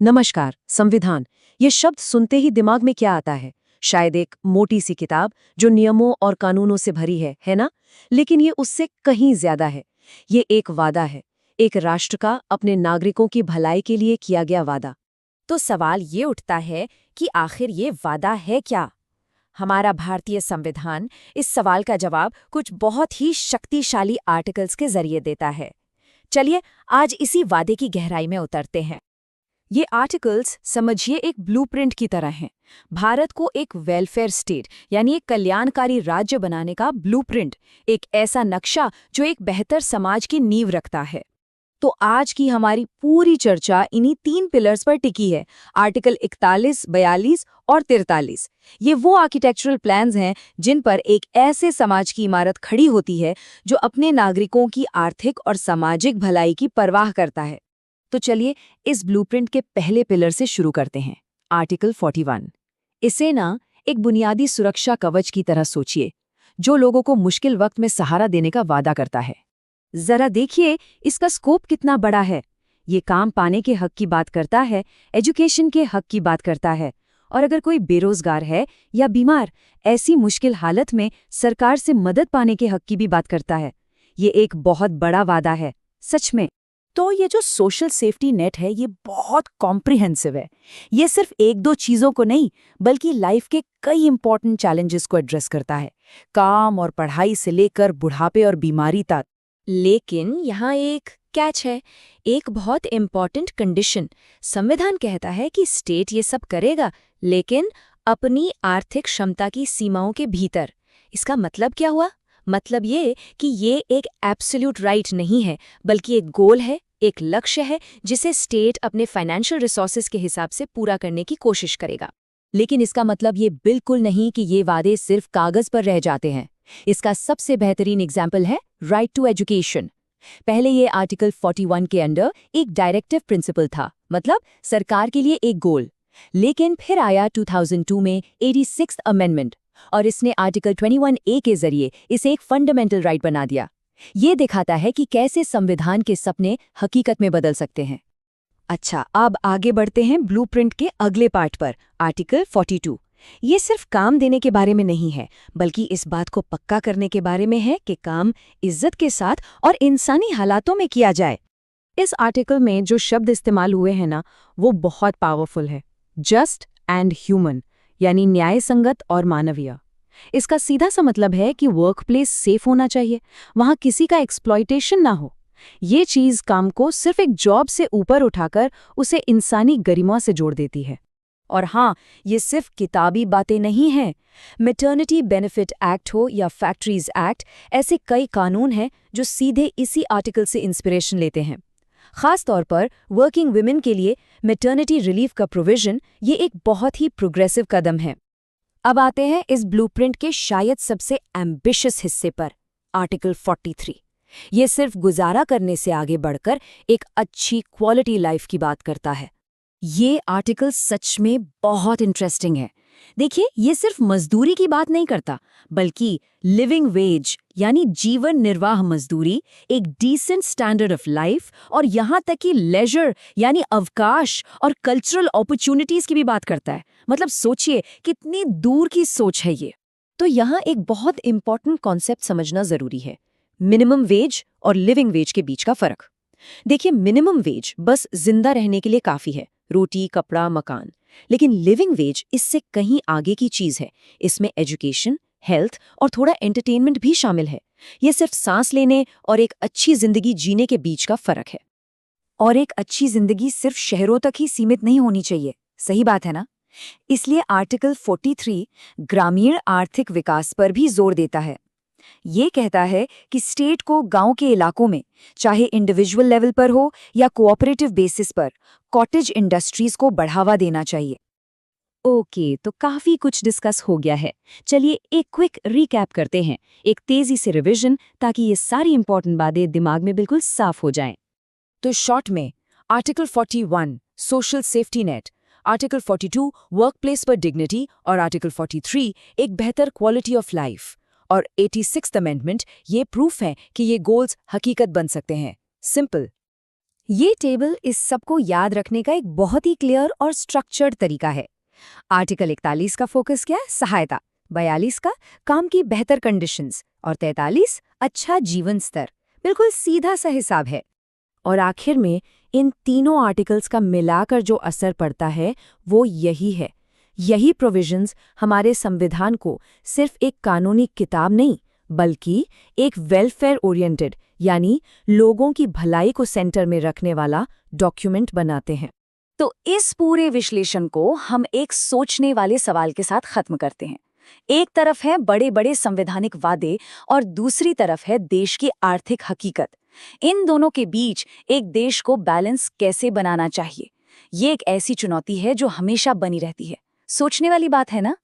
नमस्कार। संविधान, ये शब्द सुनते ही दिमाग में क्या आता है? शायद एक मोटी सी किताब जो नियमों और कानूनों से भरी है ना? लेकिन ये उससे कहीं ज्यादा है। ये एक वादा है, एक राष्ट्र का अपने नागरिकों की भलाई के लिए किया गया वादा। तो सवाल ये उठता है कि आखिर ये वादा है क्या? हमारा भारतीय संविधान इस सवाल का जवाब कुछ बहुत ही शक्तिशाली आर्टिकल्स के जरिए देता है। चलिए आज इसी वादे की गहराई में उतरते हैं। ये आर्टिकल्स समझिए एक ब्लूप्रिंट की तरह हैं। भारत को एक वेलफेयर स्टेट यानी एक कल्याणकारी राज्य बनाने का ब्लूप्रिंट, एक ऐसा नक्शा जो एक बेहतर समाज की नींव रखता है। तो आज की हमारी पूरी चर्चा इन्हीं 3 पिलर्स पर टिकी है। आर्टिकल 41, 42 और 43। ये वो आर्किटेक्चरल प्लान्स हैं जिन पर एक ऐसे समाज की इमारत खड़ी होती है जो अपने नागरिकों की आर्थिक और सामाजिक भलाई की परवाह करता है। तो चलिए इस ब्लूप्रिंट के पहले पिलर से शुरू करते हैं। आर्टिकल 41। इसे ना एक बुनियादी सुरक्षा कवच की तरह सोचिए, जो लोगों को मुश्किल वक्त में सहारा देने का वादा करता है। जरा देखिए इसका स्कोप कितना बड़ा है। ये काम पाने के हक की बात करता है, एजुकेशन के हक की बात करता है, और अगर कोई बेरोजगार है या बीमार, ऐसी मुश्किल हालत में सरकार से मदद पाने के हक की भी बात करता है। ये एक बहुत बड़ा वादा है, सच में। तो ये जो सोशल सेफ्टी नेट है ये बहुत कॉम्प्रिहेंसिव है। ये सिर्फ एक दो चीज़ों को नहीं बल्कि लाइफ के कई इंपॉर्टेंट चैलेंजेस को एड्रेस करता है, काम और पढ़ाई से लेकर बुढ़ापे और बीमारी तक। लेकिन यहाँ एक कैच है, एक बहुत इम्पॉर्टेंट कंडीशन। संविधान कहता है कि स्टेट ये सब करेगा, लेकिन अपनी आर्थिक क्षमता की सीमाओं के भीतर। इसका मतलब क्या हुआ? मतलब ये कि ये एक एब्सोल्यूट राइट नहीं है, बल्कि एक गोल है, एक लक्ष्य है जिसे स्टेट अपने फाइनेंशियल रिसोर्सेज के हिसाब से पूरा करने की कोशिश करेगा। लेकिन इसका मतलब ये बिल्कुल नहीं कि ये वादे सिर्फ कागज पर रह जाते हैं। इसका सबसे बेहतरीन एग्जाम्पल है राइट टू एजुकेशन। पहले ये आर्टिकल 41 के अंडर एक डायरेक्टिव प्रिंसिपल था, मतलब सरकार के लिए एक गोल। लेकिन फिर आया 2002 में 86th अमेंडमेंट, और इसने आर्टिकल 21A के जरिए इसे एक फंडामेंटल राइट बना दिया। ये दिखाता है कि कैसे संविधान के सपने हकीकत में बदल सकते हैं। अच्छा, अब आगे बढ़ते हैं ब्लूप्रिंट के अगले पार्ट पर, आर्टिकल 42। ये सिर्फ काम देने के बारे में नहीं है, बल्कि इस बात को पक्का करने के बारे में है कि काम इज्जत के साथ और इंसानी हालातों में किया जाए। इस आर्टिकल में जो शब्द इस्तेमाल हुए हैं ना, वो बहुत पावरफुल है। जस्ट एंड ह्यूमन, यानी न्याय संगत और मानवीय। इसका सीधा सा मतलब है कि वर्कप्लेस सेफ होना चाहिए, वहां किसी का एक्सप्लॉयटेशन ना हो। ये चीज काम को सिर्फ एक जॉब से ऊपर उठाकर उसे इंसानी गरिमा से जोड़ देती है। और हाँ, ये सिर्फ किताबी बातें नहीं हैं। मैटरनिटी बेनिफिट एक्ट हो या फैक्ट्रीज एक्ट, ऐसे कई कानून हैं जो सीधे इसी आर्टिकल से इंस्पिरेशन लेते हैं। खास तौर पर वर्किंग वुमेन के लिए मैटरनिटी रिलीफ का प्रोविजन ये एक बहुत ही प्रोग्रेसिव कदम है। अब आते हैं इस ब्लूप्रिंट के शायद सबसे एम्बिशियस हिस्से पर, आर्टिकल 43। ये सिर्फ गुजारा करने से आगे बढ़कर एक अच्छी क्वालिटी लाइफ की बात करता है। ये आर्टिकल सच में बहुत इंटरेस्टिंग है। देखिए, ये सिर्फ मजदूरी की बात नहीं करता, बल्कि लिविंग वेज यानी जीवन निर्वाह मजदूरी, एक डिसेंट स्टैंडर्ड ऑफ लाइफ, और यहाँ तक कि लेजर यानी अवकाश और कल्चरल अपॉर्चुनिटीज की भी बात करता है। मतलब सोचिए कितनी दूर की सोच है ये। तो यहाँ एक बहुत इंपॉर्टेंट कॉन्सेप्ट समझना जरूरी है, मिनिमम वेज और लिविंग वेज के बीच का फर्क। देखिए, मिनिमम वेज बस जिंदा रहने के लिए काफी है, रोटी, कपड़ा, मकान। लेकिन लिविंग वेज इससे कहीं आगे की चीज है। इसमें एजुकेशन, हेल्थ और थोड़ा एंटरटेनमेंट भी शामिल है। ये सिर्फ सांस लेने और एक अच्छी जिंदगी जीने के बीच का फर्क है। और एक अच्छी जिंदगी सिर्फ शहरों तक ही सीमित नहीं होनी चाहिए, सही बात है ना? इसलिए आर्टिकल 43 ग्रामीण आर्थिक विकास पर भी जोर देता है। ये कहता है कि स्टेट को गांव के इलाकों में, चाहे इंडिविजुअल लेवल पर हो या कोऑपरेटिव बेसिस पर, कॉटेज इंडस्ट्रीज को बढ़ावा देना चाहिए। ओके, तो काफी कुछ डिस्कस हो गया है। चलिए एक क्विक रिकैप करते हैं, एक तेजी से रिवीजन, ताकि ये सारी इंपॉर्टेंट बातें दिमाग में बिल्कुल साफ हो जाएं। तो शॉर्ट में, article 41 social safety net, article 42 workplace पर डिग्निटी, और आर्टिकल 43 एक बेहतर क्वालिटी ऑफ लाइफ, और 86th अमेंडमेंट ये प्रूफ है कि ये गोल्स हकीकत बन सकते हैं। सिंपल। ये टेबल इस सबको याद रखने का एक बहुत ही क्लियर और स्ट्रक्चर्ड तरीका है। आर्टिकल 41 का फोकस क्या है? सहायता। 42 का काम की बेहतर कंडीशंस और 43 अच्छा जीवन स्तर। बिल्कुल सीधा सा हिसाब है। और आखिर में इन तीनों आर्टिकल्स का मिलाकर जो असर पड़ता है वो यही है। यही प्रोविजंस हमारे संविधान को सिर्फ एक कानूनी किताब नहीं बल्कि एक वेलफेयर ओरिएंटेड यानी लोगों की भलाई को सेंटर में रखने वाला डॉक्यूमेंट बनाते हैं। तो इस पूरे विश्लेषण को हम एक सोचने वाले सवाल के साथ खत्म करते हैं। एक तरफ है बड़े बड़े संवैधानिक वादे और दूसरी तरफ है देश की आर्थिक हकीकत। इन दोनों के बीच एक देश को बैलेंस कैसे बनाना चाहिए, ये एक ऐसी चुनौती है जो हमेशा बनी रहती है। सोचने वाली बात है ना।